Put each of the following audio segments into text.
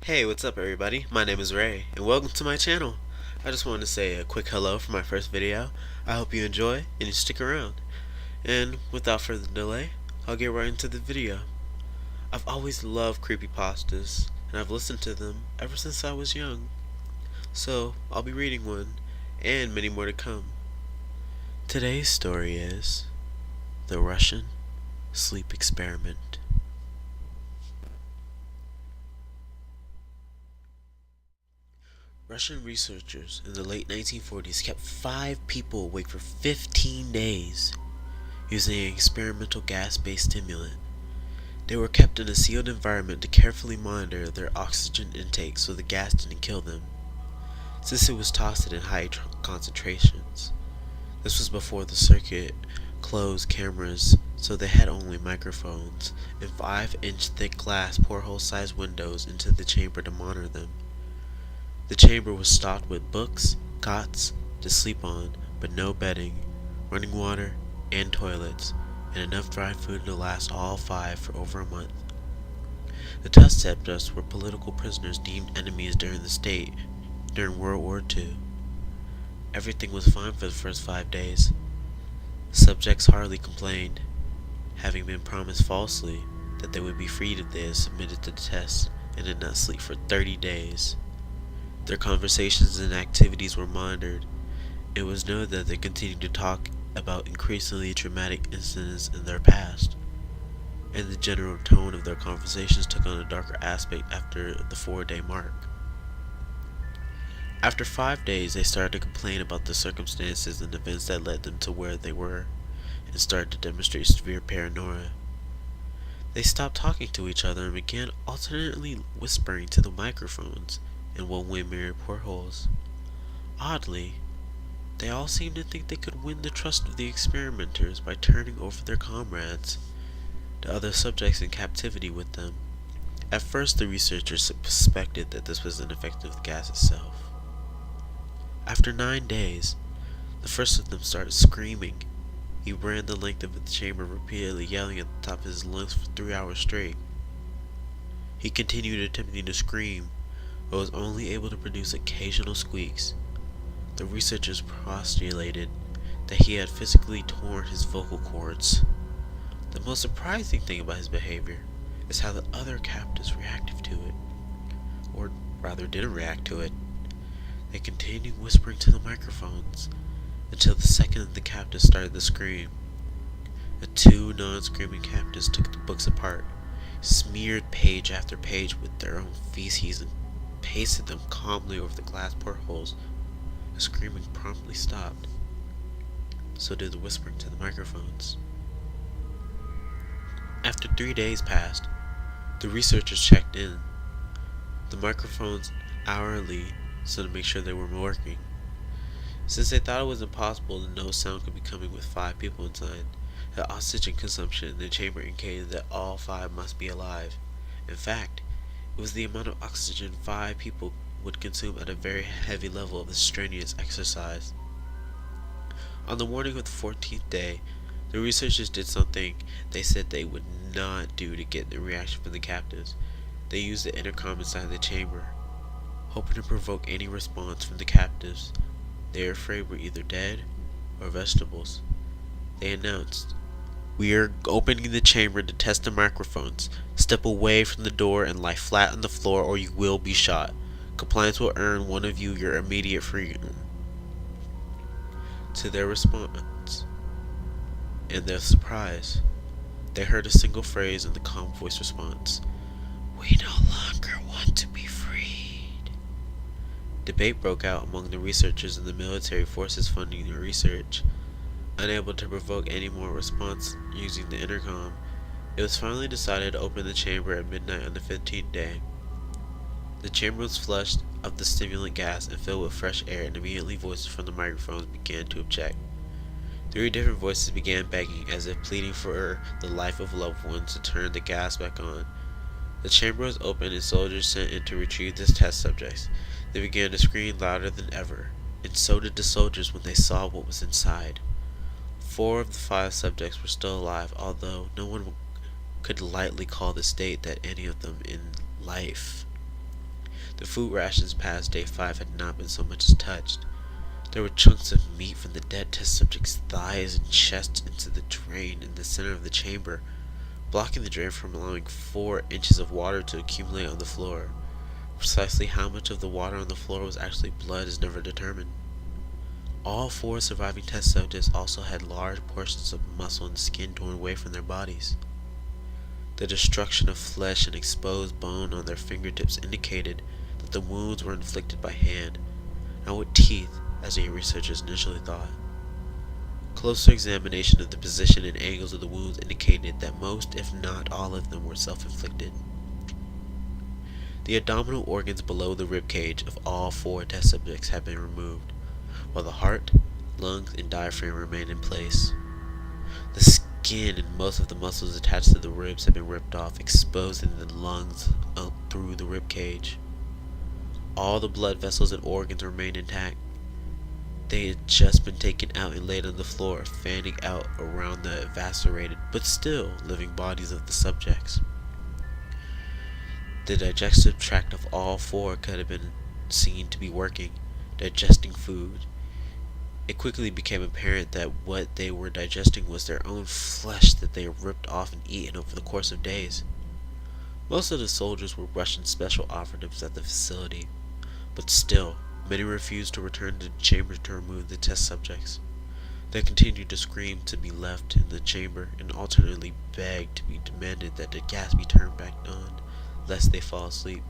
Hey, what's up everybody? My name is Ray, and welcome to my channel. I just wanted to say a quick hello for my first video. I hope you enjoy, and you stick around. And without further delay, I'll get right into the video. I've always loved creepypastas, and I've listened to them ever since I was young. So, I'll be reading one, and many more to come. Today's story is The Russian Sleep Experiment. Russian researchers in the late 1940s kept 5 people awake for 15 days using an experimental gas-based stimulant. They were kept in a sealed environment to carefully monitor their oxygen intake so the gas didn't kill them, since it was toxic in high concentrations. This was before the circuit closed cameras, so they had only microphones and 5-inch thick glass porthole-sized windows into the chamber to monitor them. The chamber was stocked with books, cots to sleep on, but no bedding, running water, and toilets, and enough dry food to last all 5 for over a month. The test subjects were political prisoners deemed enemies during the state during World War II. Everything was fine for the first 5 days. The subjects hardly complained, having been promised falsely that they would be freed if they had submitted to the test and did not sleep for 30 days. Their conversations and activities were monitored. It was noted that they continued to talk about increasingly traumatic incidents in their past, and the general tone of their conversations took on a darker aspect after the 4-day mark. After 5 days, they started to complain about the circumstances and events that led them to where they were, and started to demonstrate severe paranoia. They stopped talking to each other and began alternately whispering to the microphones in one-way mirror portholes. Oddly, they all seemed to think they could win the trust of the experimenters by turning over their comrades, the other subjects in captivity with them. At first, the researchers suspected that this was an effect of the gas itself. After 9 days, the first of them started screaming. He ran the length of the chamber, repeatedly yelling at the top of his lungs for 3 hours straight. He continued attempting to scream, but was only able to produce occasional squeaks. The researchers postulated that he had physically torn his vocal cords. The most surprising thing about his behavior is how the other captives reacted to it, or rather didn't react to it. They continued whispering to the microphones until the second the captives started to scream. The 2 non-screaming captives took the books apart, smeared page after page with their own feces, and pasted them calmly over the glass portholes. The screaming promptly stopped. So did the whispering to the microphones. After 3 days passed, the researchers checked in the microphones hourly so to make sure they were working. Since they thought it was impossible that no sound could be coming with 5 people inside, the oxygen consumption in the chamber indicated that all 5 must be alive. In fact, it was the amount of oxygen 5 people would consume at a very heavy level of strenuous exercise. On the morning of the 14th day, the researchers did something they said they would not do to get the reaction from the captives. They used the intercom inside the chamber, hoping to provoke any response from the captives they were afraid were either dead or vegetables. They announced, "We are opening the chamber to test the microphones. Step away from the door and lie flat on the floor or you will be shot. Compliance will earn one of you your immediate freedom." To their response, and their surprise, they heard a single phrase in the calm voice response, "We no longer want to be freed." Debate broke out among the researchers and the military forces funding the research. Unable to provoke any more response using the intercom, it was finally decided to open the chamber at midnight on the 15th day. The chamber was flushed of the stimulant gas and filled with fresh air, and immediately voices from the microphones began to object. 3 different voices began begging, as if pleading for the life of loved ones, to turn the gas back on. The chamber was opened and soldiers sent in to retrieve the test subjects. They began to scream louder than ever, and so did the soldiers when they saw what was inside. 4 of the 5 subjects were still alive, although no one could lightly call the state that any of them in life. The food rations past day 5 had not been so much as touched. There were chunks of meat from the dead test subject's thighs and chest into the drain in the center of the chamber, blocking the drain from allowing 4 inches of water to accumulate on the floor. Precisely how much of the water on the floor was actually blood is never determined. All 4 surviving test subjects also had large portions of muscle and skin torn away from their bodies. The destruction of flesh and exposed bone on their fingertips indicated that the wounds were inflicted by hand, not with teeth, as the researchers initially thought. Closer examination of the position and angles of the wounds indicated that most, if not all of them, were self-inflicted. The abdominal organs below the rib cage of all 4 test subjects had been removed, while the heart, lungs, and diaphragm remained in place. The skin and most of the muscles attached to the ribs had been ripped off, exposing the lungs up through the rib cage. All the blood vessels and organs remained intact. They had just been taken out and laid on the floor, fanning out around the eviscerated, but still living bodies of the subjects. The digestive tract of all 4 could have been seen to be working, digesting food. It quickly became apparent that what they were digesting was their own flesh that they had ripped off and eaten over the course of days. Most of the soldiers were Russian special operatives at the facility, but still, many refused to return to the chamber to remove the test subjects. They continued to scream to be left in the chamber and alternately begged to be demanded that the gas be turned back on, lest they fall asleep.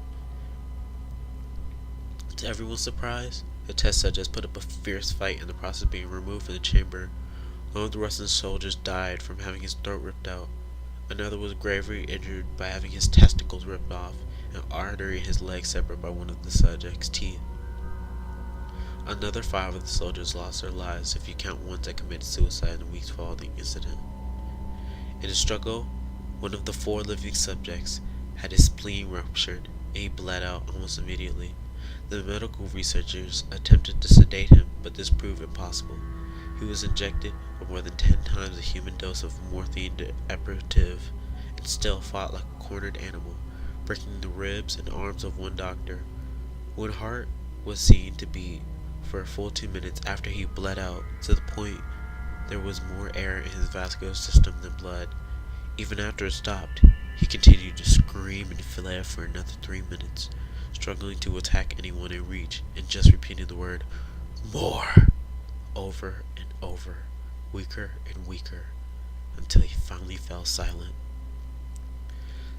To everyone's surprise, the test subjects put up a fierce fight in the process of being removed from the chamber. One of the Russian soldiers died from having his throat ripped out. Another was gravely injured by having his testicles ripped off, and an artery in his leg severed by one of the subject's teeth. Another 5 of the soldiers lost their lives if you count ones that committed suicide in the weeks following the incident. In the struggle, one of the 4 living subjects had his spleen ruptured, and he bled out almost immediately. The medical researchers attempted to sedate him, but this proved impossible. He was injected with more than 10 times the human dose of morphine aperitif and still fought like a cornered animal, breaking the ribs and arms of one doctor. One heart was seen to beat for a full 2 minutes after he bled out, to the point there was more air in his vascular system than blood. Even after it stopped, he continued to scream and flare for another 3 minutes, struggling to attack anyone in reach, and just repeating the word, "More," over and over, weaker and weaker, until he finally fell silent.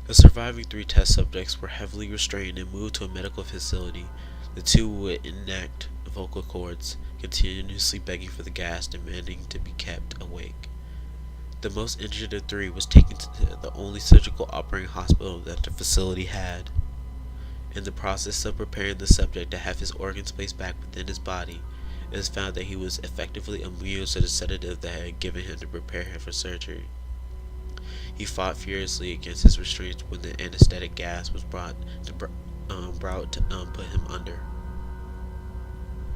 The surviving 3 test subjects were heavily restrained and moved to a medical facility. The 2 with intact vocal cords, continuously begging for the gas, demanding to be kept awake. The most injured of 3 was taken to the only surgical operating hospital that the facility had. In the process of preparing the subject to have his organs placed back within his body, it was found that he was effectively immune to the sedative that had given him to prepare him for surgery. He fought furiously against his restraints when the anesthetic gas was brought to put him under.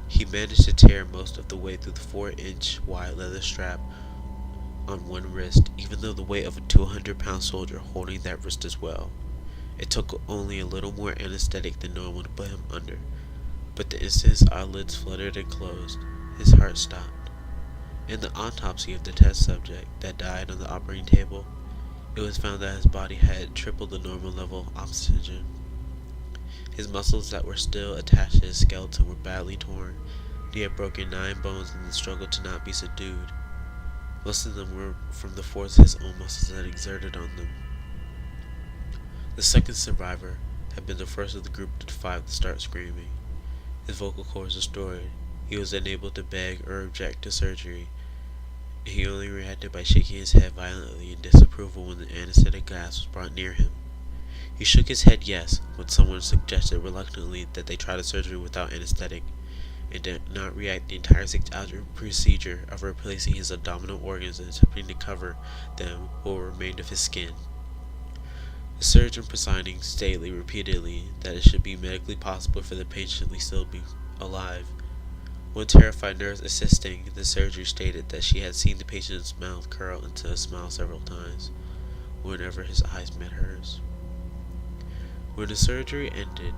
He managed to tear most of the way through the 4-inch wide leather strap on one wrist, even though the weight of a 200-pound soldier holding that wrist as well. It took only a little more anesthetic than normal to put him under, but the instant his eyelids fluttered and closed, his heart stopped. In the autopsy of the test subject that died on the operating table, it was found that his body had tripled the normal level of oxygen. His muscles that were still attached to his skeleton were badly torn. He had broken 9 bones in the struggle to not be subdued. Most of them were from the force his own muscles had exerted on them. The second survivor had been the first of the group to fight to start screaming. His vocal cords destroyed. He was unable to beg or object to surgery. He only reacted by shaking his head violently in disapproval when the anesthetic gas was brought near him. He shook his head yes when someone suggested reluctantly that they try the surgery without anesthetic, and did not react the entire 6-hour procedure of replacing his abdominal organs and attempting to cover them what remained of his skin. The surgeon presiding stated repeatedly that it should be medically possible for the patient to still be alive. One terrified nurse assisting the surgery stated that she had seen the patient's mouth curl into a smile several times whenever his eyes met hers. When the surgery ended,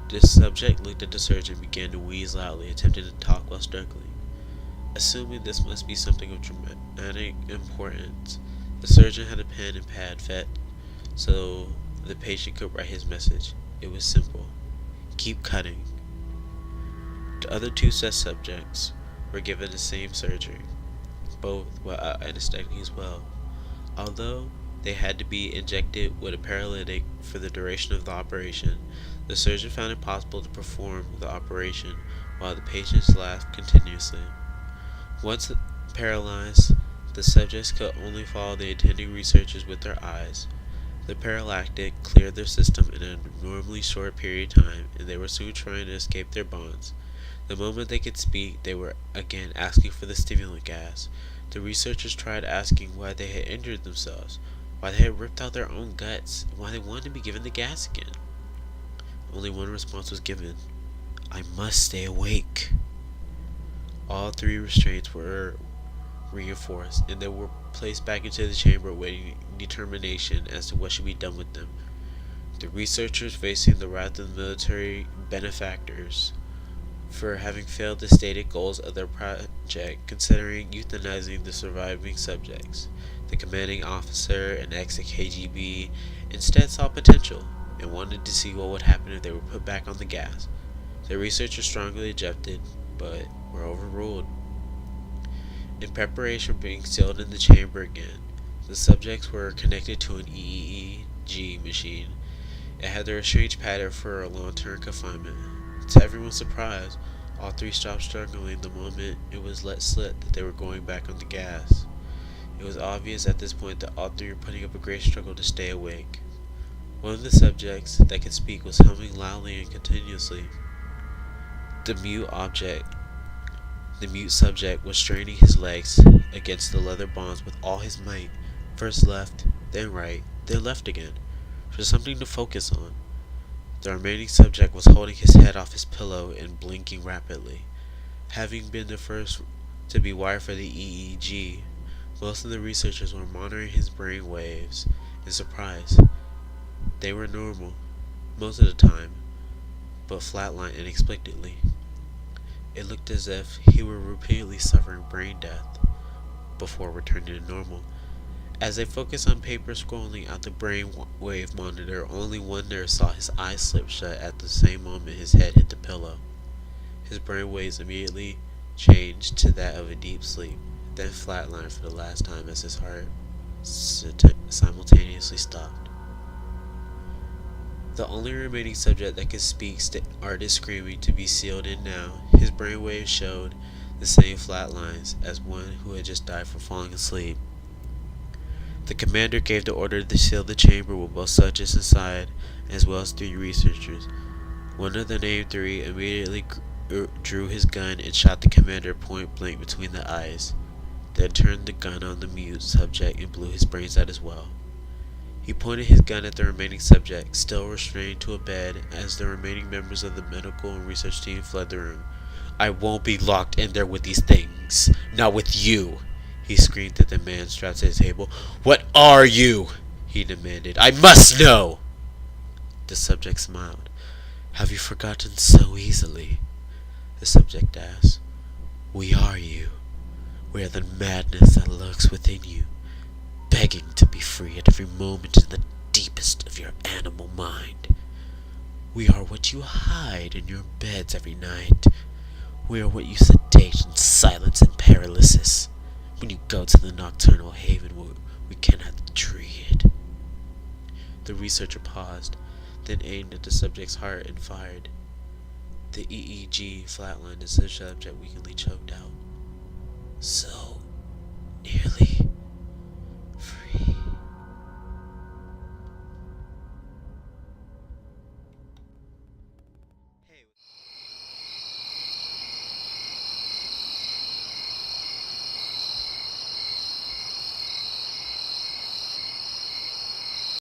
The subject looked at the surgeon and began to wheeze loudly, attempting to talk while struggling. Assuming this must be something of dramatic importance, the surgeon had a pen and pad set so the patient could write his message. It was simple: keep cutting. The other two test subjects were given the same surgery, both without anesthetic as well. Although they had to be injected with a paralytic for the duration of the operation, the surgeon found it possible to perform the operation while the patients laughed continuously. Once paralyzed, the subjects could only follow the attending researchers with their eyes. The paralytic cleared their system in an abnormally short period of time, and they were soon trying to escape their bonds. The moment they could speak, they were again asking for the stimulant gas. The researchers tried asking why they had injured themselves, why they had ripped out their own guts, and why they wanted to be given the gas again. Only one response was given: I must stay awake. All three restraints were reinforced, and they were placed back into the chamber awaiting determination as to what should be done with them. The researchers facing the wrath of the military benefactors for having failed the stated goals of their project, considering euthanizing the surviving subjects. The commanding officer, an ex-KGB, instead saw potential and wanted to see what would happen if they were put back on the gas. The researchers strongly objected, but were overruled. In preparation for being sealed in the chamber again, the subjects were connected to an EEG machine. It had their strange pattern for a long-term confinement. To everyone's surprise, all three stopped struggling the moment it was let slip that they were going back on the gas. It was obvious at this point that all three were putting up a great struggle to stay awake. One of the subjects that could speak was humming loudly and continuously. The mute subject was straining his legs against the leather bonds with all his might, first left, then right, then left again, for something to focus on. The remaining subject was holding his head off his pillow and blinking rapidly. Having been the first to be wired for the EEG, most of the researchers were monitoring his brain waves in surprise. They were normal, most of the time, but flatlined inexplicably. It looked as if he were repeatedly suffering brain death before returning to normal. As they focused on paper scrolling out the brainwave monitor, only one nurse saw his eyes slip shut at the same moment his head hit the pillow. His brainwaves immediately changed to that of a deep sleep, then flatlined for the last time as his heart simultaneously stopped. The only remaining subject that could speak started screaming to be sealed in now. His brainwaves showed the same flat lines as one who had just died from falling asleep. The commander gave the order to seal the chamber with both subjects inside, as well as three researchers. One of the named three immediately drew his gun and shot the commander point blank between the eyes, then turned the gun on the mute subject and blew his brains out as well. He pointed his gun at the remaining subject, still restrained to a bed, as the remaining members of the medical and research team fled the room. I won't be locked in there with these things. Not with you, he screamed at the man strapped to the table. What are you? He demanded. I must know! The subject smiled. Have you forgotten so easily? The subject asked. We are you. We are the madness that lurks within you, begging to be free at every moment in the deepest of your animal mind. We are what you hide in your beds every night. We are what you sedate in silence and paralysis when you go to the nocturnal haven where we cannot tread. The researcher paused, then aimed at the subject's heart and fired. The EEG flatlined as the subject weakly choked out. So, nearly